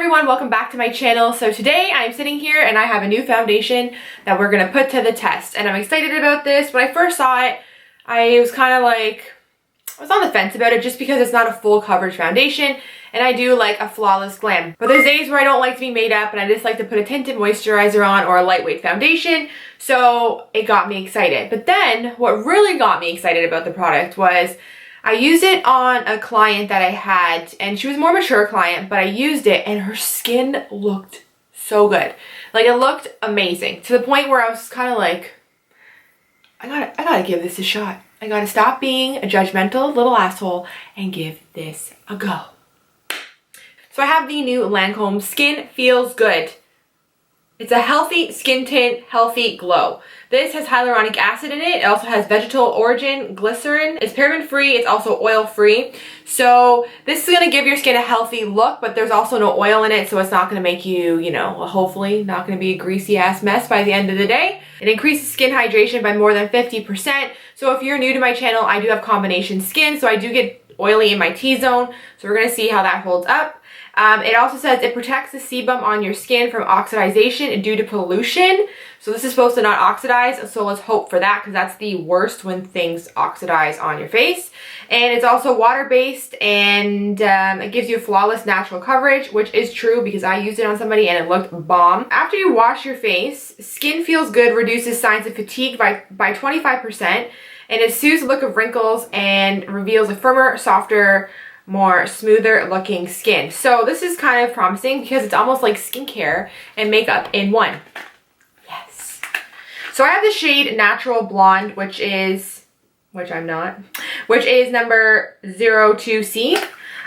everyone, welcome back to my channel. So today I'm sitting here and I have a new foundation that we're gonna put to the test, and I'm excited about this. When I first saw it, I was kind of like, I was on the fence about it just because it's not a full coverage foundation and I do like a flawless glam. But there's days where I don't like to be made up and I just like to put a tinted moisturizer on or a lightweight foundation, so it got me excited. But then what really got me excited about the product was I used it on a client that I had, and she was a more mature client, but I used it and her skin looked so good. Like, it looked amazing to the point where I was kind of like, I gotta give this a shot. I gotta stop being a judgmental little asshole and give this a go. So I have the new Lancome Skin Feels Good. It's a healthy skin tint, healthy glow. This has hyaluronic acid in it. It also has vegetal origin glycerin. It's paraben free. It's also oil free. So this is gonna give your skin a healthy look, but there's also no oil in it, so it's not gonna make you, hopefully not gonna be a greasy ass mess by the end of the day. It increases skin hydration by more than 50%. So if you're new to my channel, I do have combination skin, so I do get oily in my T-zone. So we're gonna see how that holds up. It also says it protects the sebum on your skin from oxidization due to pollution. So this is supposed to not oxidize, so let's hope for that, because that's the worst when things oxidize on your face. And it's also water-based, and it gives you flawless natural coverage, which is true because I used it on somebody and it looked bomb. After you wash your face, Skin Feels Good reduces signs of fatigue by 25%, and it soothes the look of wrinkles and reveals a firmer, softer, more smoother looking skin. So this is kind of promising because it's almost like skincare and makeup in one. Yes. So I have the shade Natural Blonde, which is number 02C.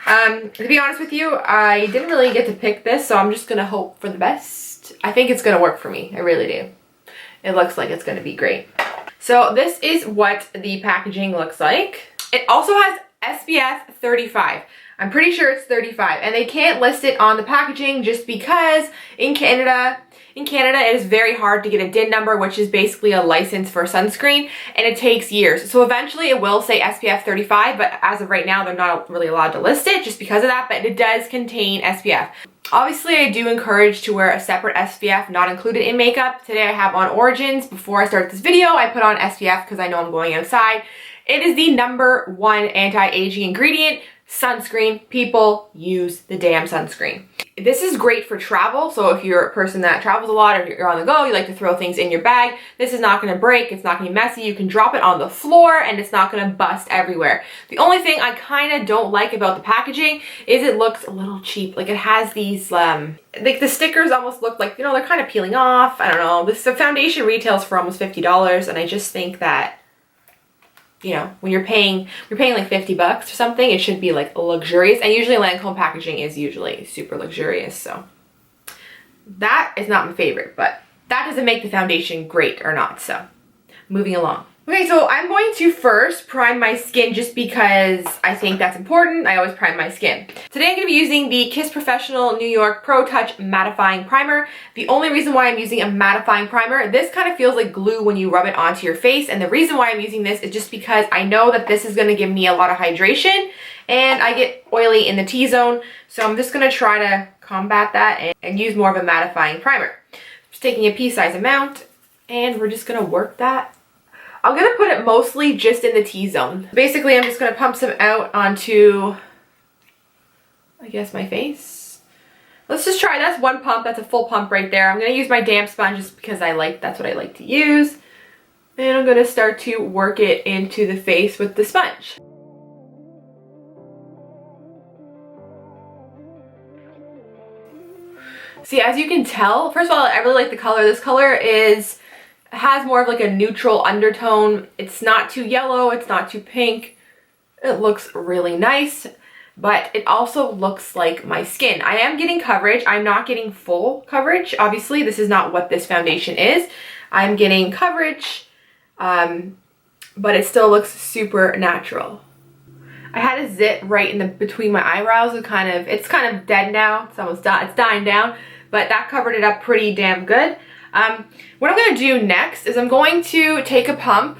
To be honest with you, I didn't really get to pick this, so I'm just gonna hope for the best. I think it's gonna work for me. I really do. It looks like it's gonna be great. So this is what the packaging looks like. It also has SPF 35. I'm pretty sure it's 35, and they can't list it on the packaging just because in Canada it is very hard to get a DIN number, which is basically a license for sunscreen, and it takes years. So eventually it will say SPF 35, but as of right now they're not really allowed to list it just because of that, but it does contain SPF. Obviously, I do encourage to wear a separate SPF not included in makeup. Today I have on Origins. Before I start this video, I put on SPF because I know I'm going outside. It is the #1 anti-aging ingredient. Sunscreen. People use the damn sunscreen. This is great for travel. So if you're a person that travels a lot or you're on the go, you like to throw things in your bag, this is not going to break. It's not going to be messy. You can drop it on the floor and it's not going to bust everywhere. The only thing I kind of don't like about the packaging is it looks a little cheap. Like, it has these, like the stickers almost look like, they're kind of peeling off. I don't know. The foundation retails for almost $50, and I just think that, when you're paying like 50 bucks or something, it should be like luxurious. And usually Lancome packaging is usually super luxurious. So that is not my favorite, but that doesn't make the foundation great or not. So moving along. Okay, so I'm going to first prime my skin just because I think that's important. I always prime my skin. Today I'm going to be using the Kiss Professional New York Pro Touch Mattifying Primer. The only reason why I'm using a mattifying primer, this kind of feels like glue when you rub it onto your face, and the reason why I'm using this is just because I know that this is going to give me a lot of hydration, and I get oily in the T-zone, so I'm just going to try to combat that and use more of a mattifying primer. Just taking a pea-size amount, and we're just going to work that. I'm going to put it mostly just in the T-zone. Basically, I'm just going to pump some out onto, I guess, my face. Let's just try. That's one pump. That's a full pump right there. I'm going to use my damp sponge just because that's what I like to use. And I'm going to start to work it into the face with the sponge. See, as you can tell, first of all, I really like the color. This color has more of like a neutral undertone. It's not too yellow, it's not too pink. It looks really nice, but it also looks like my skin. I am getting coverage. I'm not getting full coverage. Obviously, this is not what this foundation is. I'm getting coverage, but it still looks super natural. I had a zit right in between my eyebrows. It's kind of dead now. It's almost done. It's dying down, but that covered it up pretty damn good. What I'm going to do next is I'm going to take a pump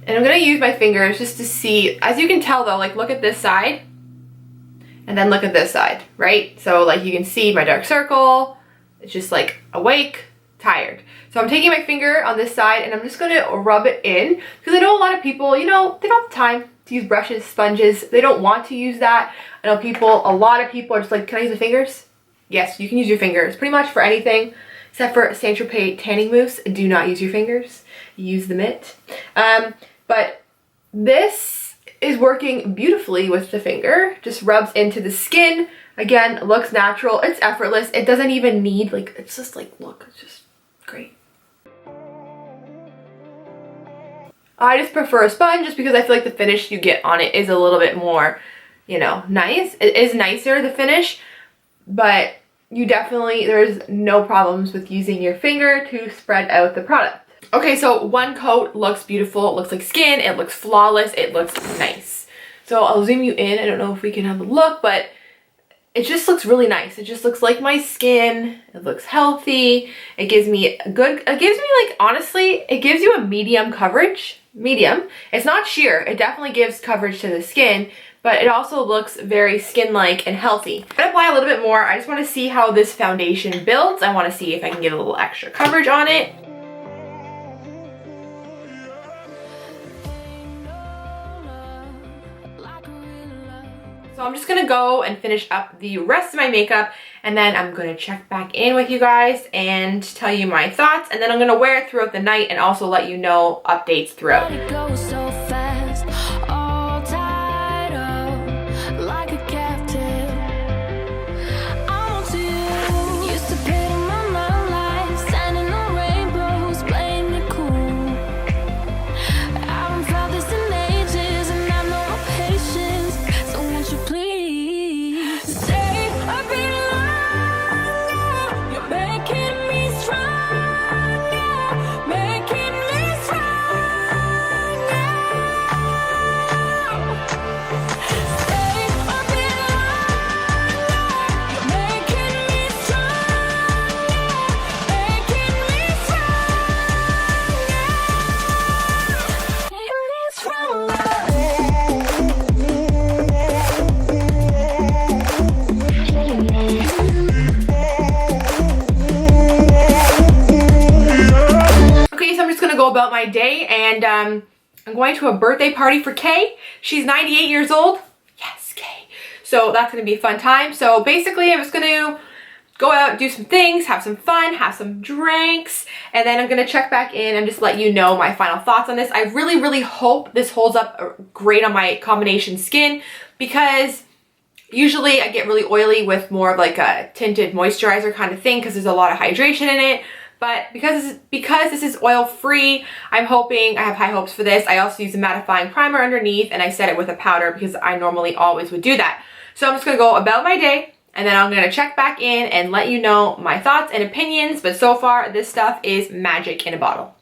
and I'm going to use my fingers just to see. As you can tell though, like, look at this side. And then look at this side, right? So like you can see my dark circle. It's just like awake, tired. So I'm taking my finger on this side and I'm just gonna rub it in because I know a lot of people, you know, they don't have time to use brushes, sponges. They don't want to use that. I know a lot of people are just like, can I use my fingers? Yes, you can use your fingers pretty much for anything except for Saint-Tropez tanning mousse. Do not use your fingers. Use the mitt. But this is working beautifully with the finger. Just rubs into the skin. Again, looks natural. It's effortless. It doesn't even need, like, it's just like, look, it's just great. I just prefer a sponge just because I feel like the finish you get on it is a little bit more, you know, nice. It is nicer, the finish, but you definitely, there's no problems with using your finger to spread out the product. Okay, so one coat looks beautiful. It looks like skin. It looks flawless. It looks nice. So I'll zoom you in. I don't know if we can have a look, but it just looks really nice. It just looks like my skin. It looks healthy. It gives me a good, it gives me like, honestly, it gives you a medium coverage. Medium. It's not sheer. It definitely gives coverage to the skin, but it also looks very skin-like and healthy. I'm gonna apply a little bit more. I just want to see how this foundation builds. I want to see if I can get a little extra coverage on it. So I'm just gonna go and finish up the rest of my makeup and then I'm gonna check back in with you guys and tell you my thoughts, and then I'm gonna wear it throughout the night and also let you know updates throughout. Go about my day, and I'm going to a birthday party for Kay. She's 98 years old. Yes, Kay. So that's going to be a fun time. So basically I'm just going to go out, do some things, have some fun, have some drinks, and then I'm going to check back in and just let you know my final thoughts on this. I really hope this holds up great on my combination skin, because usually I get really oily with more of like a tinted moisturizer kind of thing because there's a lot of hydration in it. But because this is oil free, I'm hoping, I have high hopes for this. I also use a mattifying primer underneath, and I set it with a powder because I normally always would do that. So I'm just gonna go about my day, and then I'm gonna check back in and let you know my thoughts and opinions. But so far, this stuff is magic in a bottle.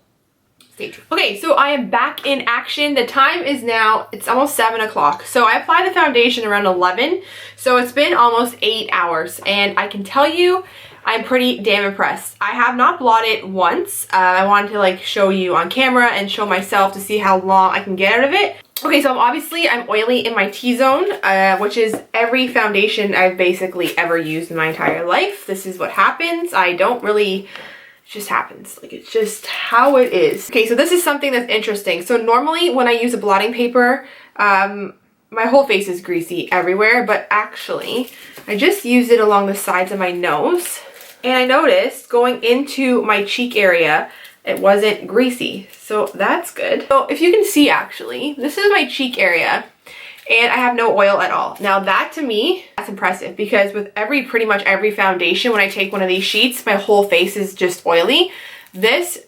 Stay tuned. Okay, so I am back in action. The time is now, it's almost 7 o'clock. So I applied the foundation around 11. So it's been almost 8 hours, and I can tell you, I'm pretty damn impressed. I have not blotted once. I wanted to like show you on camera and show myself to see how long I can get out of it. Okay, so I'm oily in my T-zone, which is every foundation I've basically ever used in my entire life. This is what happens. I don't really, it just happens. Like, it's just how it is. Okay, so this is something that's interesting. So normally when I use a blotting paper, my whole face is greasy everywhere, but actually I just used it along the sides of my nose. And I noticed going into my cheek area, it wasn't greasy. So that's good. So if you can see, actually, this is my cheek area and I have no oil at all. Now that to me, that's impressive, because with pretty much every foundation, when I take one of these sheets, my whole face is just oily. This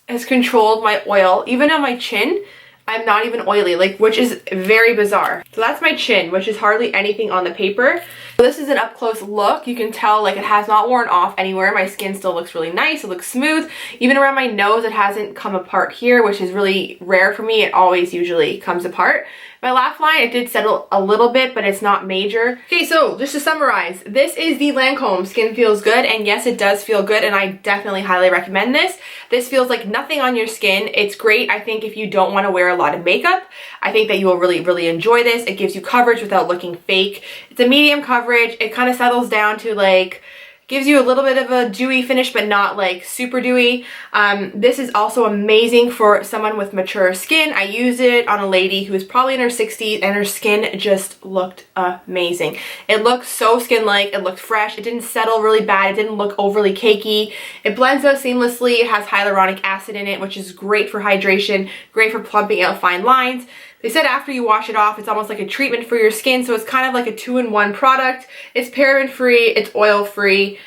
has controlled my oil. Even on my chin, I'm not even oily, like, which is very bizarre. So that's my chin, which is hardly anything on the paper. So this is an up close look. You can tell like it has not worn off anywhere. My skin still looks really nice. It looks smooth. Even around my nose, it hasn't come apart here, which is really rare for me. It always usually comes apart. My laugh line, it did settle a little bit, but it's not major. Okay, so just to summarize, this is the Lancome Skin Feels Good, and yes, it does feel good, and I definitely highly recommend this. This feels like nothing on your skin. It's great, I think, if you don't want to wear a lot of makeup. I think that you will really enjoy this. It gives you coverage without looking fake. It's a medium coverage. It kind of settles down to like, gives you a little bit of a dewy finish, but not like super dewy. This is also amazing for someone with mature skin. I used it on a lady who was probably in her 60s and her skin just looked amazing. It looked so skin-like, it looked fresh, it didn't settle really bad, it didn't look overly cakey. It blends out seamlessly, it has hyaluronic acid in it, which is great for hydration, great for plumping out fine lines. They said after you wash it off, it's almost like a treatment for your skin, so it's kind of like a 2-in-1 product. It's paraben-free, it's oil-free.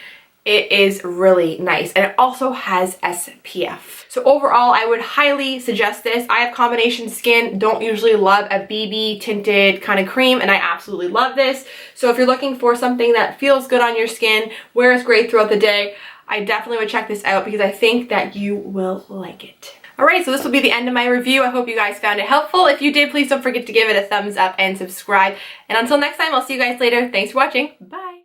It is really nice, and it also has SPF. So overall, I would highly suggest this. I have combination skin, don't usually love a BB tinted kind of cream, and I absolutely love this. So if you're looking for something that feels good on your skin, wears great throughout the day, I definitely would check this out because I think that you will like it. Alright, so this will be the end of my review. I hope you guys found it helpful. If you did, please don't forget to give it a thumbs up and subscribe. And until next time, I'll see you guys later. Thanks for watching. Bye!